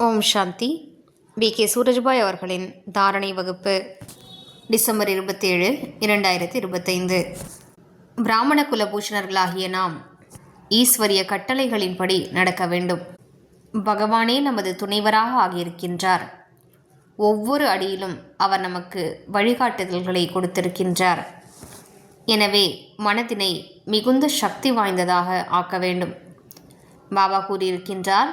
ஓம் சாந்தி. K Surajbhai அவர்களின் தாரணை வகுப்பு டிசம்பர் 27, 2025. பிராமண குலபூஷணர்களாகிய நாம் ஈஸ்வரிய கட்டளைகளின்படி நடக்க வேண்டும். பகவானே நமது துணைவராக ஆகியிருக்கின்றார். ஒவ்வொரு அடியிலும் அவர் நமக்கு வழிகாட்டுதல்களை கொடுத்திருக்கின்றார். எனவே மனதினை மிகுந்த சக்தி வாய்ந்ததாக ஆக்க வேண்டும். பாபா கூறியிருக்கின்றார்,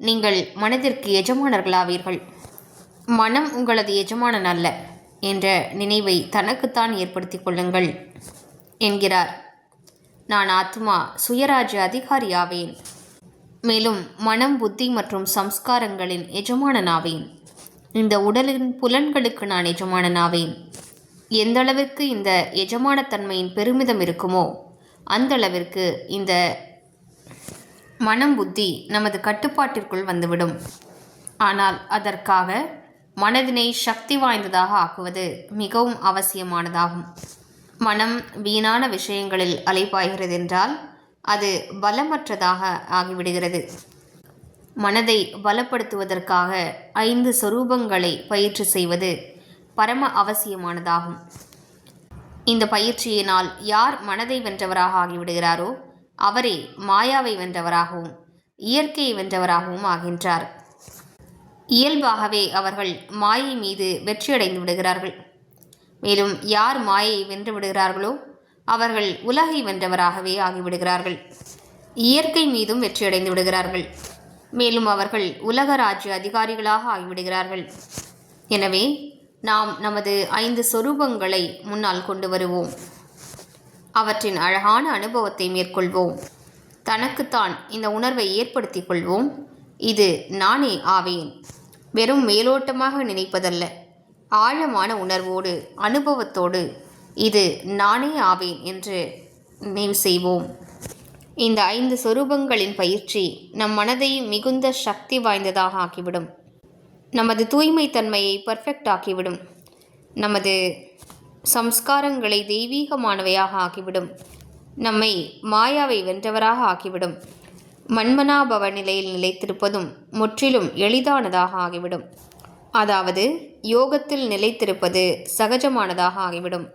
நீங்கள் மனதிற்கு எஜமானர்களாவீர்கள். மனம் உங்களது எஜமானன் அல்ல என்ற நினைவை தனக்குத்தான் ஏற்படுத்தி கொள்ளுங்கள் என்கிறார். நான் ஆத்மா சுயராஜ்ய அதிகாரியாவேன். மேலும் மனம், புத்தி மற்றும் சம்ஸ்காரங்களின் எஜமானனாவேன். இந்த உடலின் புலன்களுக்கு நான் எஜமானனாவேன். எந்த அளவிற்கு இந்த எஜமானத்தன்மையின் பெருமிதம் இருக்குமோ அந்த அளவிற்கு இந்த மனம், புத்தி நமது கட்டுப்பாட்டிற்குள் வந்துவிடும். ஆனால் அதற்காக மனதினை சக்தி வாய்ந்ததாக ஆக்குவது மிகவும் அவசியமானதாகும். மனம் வீணான விஷயங்களில் அலைபாய்கிறது என்றால் அது பலமற்றதாக ஆகிவிடுகிறது. மனதை பலப்படுத்துவதற்காக 5 சொரூபங்களை பயிற்சி செய்வது பரம அவசியமானதாகும். இந்த பயிற்சியினால் யார் மனதை வென்றவராக ஆகிவிடுகிறாரோ அவரே மாயாவை வென்றவராகவும் இயற்கையை வென்றவராகவும் ஆகின்றார். இயல்பாகவே அவர்கள் மாயை மீது வெற்றியடைந்து விடுகிறார்கள். மேலும் யார் மாயை வென்று விடுகிறார்களோ அவர்கள் உலகை வென்றவராகவே ஆகிவிடுகிறார்கள். இயற்கை மீதும் வெற்றியடைந்து விடுகிறார்கள். மேலும் அவர்கள் உலக ராஜ்ய அதிகாரிகளாக ஆகிவிடுகிறார்கள். எனவே நாம் நமது 5 சொரூபங்களை முன்னால் கொண்டு வருவோம். அவற்றின் அழகான அனுபவத்தை மேற்கொள்வோம். தனக்குத்தான் இந்த உணர்வை ஏற்படுத்தி கொள்வோம். இது நானே ஆவேன். வெறும் மேலோட்டமாக நினைப்பதல்ல, ஆழமான உணர்வோடு அனுபவத்தோடு இது நானே ஆவேன் என்று நினைவு செய்வோம். இந்த 5 சொரூபங்களின் பயிற்சி நம் மனதை மிகுந்த சக்தி வாய்ந்ததாக ஆக்கிவிடும். நமது தூய்மை தன்மையை பர்ஃபெக்ட் ஆக்கிவிடும். நமது சம்ஸ்காரங்களை தெய்வீகமானவையாக ஆக்கிவிடும். நம்மை மாயாவை வென்றவராக ஆக்கிவிடும். மன்மனாபவ நிலையில் நிலைத்திருப்பதும் முற்றிலும் எளிதானதாக ஆகிவிடும். அதாவது யோகத்தில் நிலைத்திருப்பது சகஜமானதாக ஆகிவிடும்.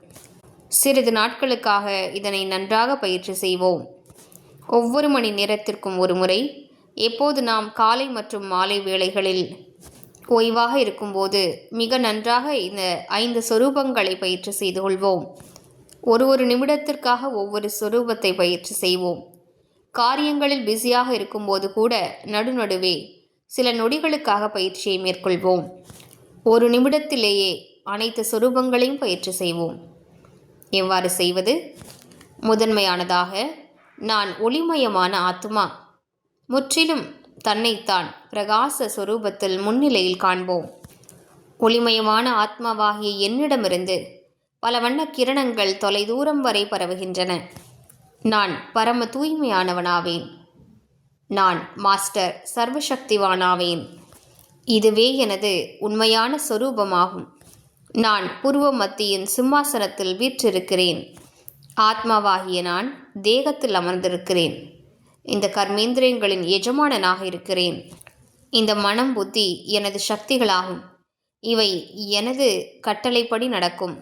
சிறிது நாட்களுக்காக இதனை நன்றாக பயிற்சி செய்வோம். ஒவ்வொரு மணி நேரத்திற்கும் ஒரு முறை, எப்போது நாம் காலை மற்றும் மாலை வேளைகளில் ஓய்வாக இருக்கும்போது மிக நன்றாக இந்த 5 சொரூபங்களை பயிற்சி செய்து கொள்வோம். ஒரு நிமிடத்திற்காக ஒவ்வொரு சொரூபத்தை பயிற்சி செய்வோம். காரியங்களில் பிஸியாக இருக்கும்போது கூட நடுநடுவே சில நொடிகளுக்காக பயிற்சியை மேற்கொள்வோம். 1 நிமிடத்திலேயே அனைத்து சொரூபங்களையும் பயிற்சி செய்வோம். எவ்வாறு செய்வது? முதன்மையானதாக, நான் ஒளிமயமான ஆத்மா. முற்றிலும் தன்னைத்தான் பிரகாச சொரூபத்தில் முன்னிலையில் காண்போம். ஒளிமயமான ஆத்மாவாகிய என்னிடமிருந்து பல வண்ண கிரணங்கள் தொலைதூரம் வரை பரவுகின்றன. நான் பரம தூய்மையானவனாவேன். நான் மாஸ்டர் சர்வசக்திவானாவேன். இதுவே எனது உண்மையான சொரூபமாகும். நான் புருவ மத்தியின் சிம்மாசனத்தில் வீற்றிருக்கிறேன். ஆத்மாவாகிய நான் தேகத்தில் அமர்ந்திருக்கிறேன். இந்த கர்மேந்திரியங்களின் எஜமானனாக இருக்கிறேன். இந்த மனம், புத்தி எனது சக்திகளாகும். இவை எனது கட்டளைப்படி நடக்கும்.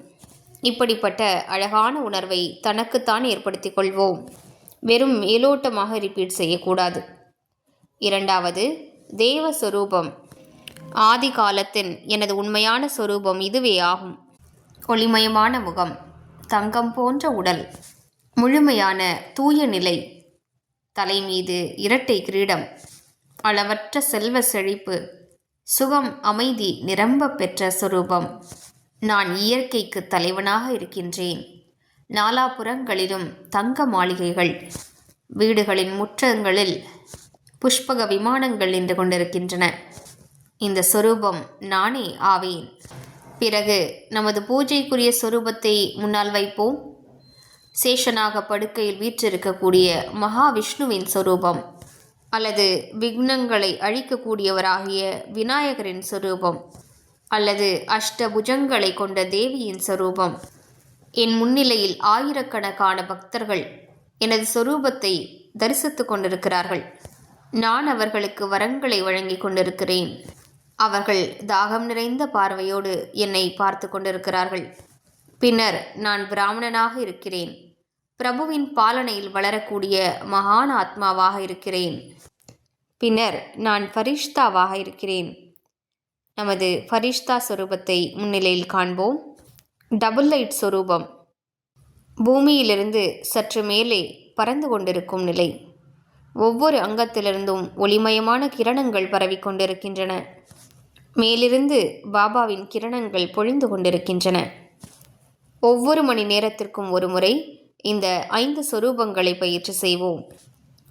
இப்படிப்பட்ட அழகான உணர்வை தனக்குத்தான் ஏற்படுத்தி கொள்வோம். வெறும் மேலோட்டமாக ரிப்பீட் செய்யக்கூடாது. 2வது, தேவஸ்வரூபம். ஆதி காலத்தின் எனது உண்மையான சொரூபம் இதுவே ஆகும். ஒளிமயமான முகம், தங்கம் போன்ற உடல், முழுமையான தூய நிலை, தலை மீது இரட்டை கிரீடம், அளவற்ற செல்வ செழிப்பு, சுகம், அமைதி நிரம்ப பெற்ற சொரூபம். நான் இயற்கைக்கு தலைவனாக இருக்கின்றேன். நாலாபுறங்களிலும் தங்க மாளிகைகள், வீடுகளின் முற்றங்களில் புஷ்பக விமானங்கள் நின்று கொண்டிருக்கின்றன. இந்த சொரூபம் நானே ஆவேன். பிறகு நமது பூஜைக்குரிய சொரூபத்தை முன்னால் வைப்போம். சேஷனாக படுக்கையில் வீற்றிருக்கக்கூடிய மகாவிஷ்ணுவின் சொரூபம், அல்லது விக்னங்களை அழிக்கக்கூடியவராகிய விநாயகரின் சொரூபம், அல்லது அஷ்டபுஜங்களை கொண்ட தேவியின் சொரூபம். என் முன்னிலையில் ஆயிரக்கணக்கான பக்தர்கள் எனது சொரூபத்தை தரிசித்து கொண்டிருக்கிறார்கள். நான் அவர்களுக்கு வரங்களை வழங்கி கொண்டிருக்கிறேன். அவர்கள் தாகம் நிறைந்த பார்வையோடு என்னை பார்த்து கொண்டிருக்கிறார்கள். பின்னர் நான் பிராமணனாக இருக்கிறேன். பிரபுவின் பாலனையில் வளரக்கூடிய மகான் ஆத்மாவாக இருக்கிறேன். பின்னர் நான் ஃபரிஷ்தாவாக இருக்கிறேன். நமது ஃபரிஷ்தா சொரூபத்தை முன்னிலையில் காண்போம். டபுள் லைட் சொரூபம் பூமியிலிருந்து சற்று மேலே பறந்து கொண்டிருக்கும் நிலை. ஒவ்வொரு அங்கத்திலிருந்தும் ஒளிமயமான கிரணங்கள் பரவிக்கொண்டிருக்கின்றன. மேலிருந்து பாபாவின் கிரணங்கள் பொழிந்து கொண்டிருக்கின்றன. ஒவ்வொரு மணி நேரத்திற்கும் ஒரு முறை இந்த 5 சொரூபங்களை பயிற்சி செய்வோம்.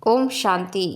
ஓம் சாந்தி.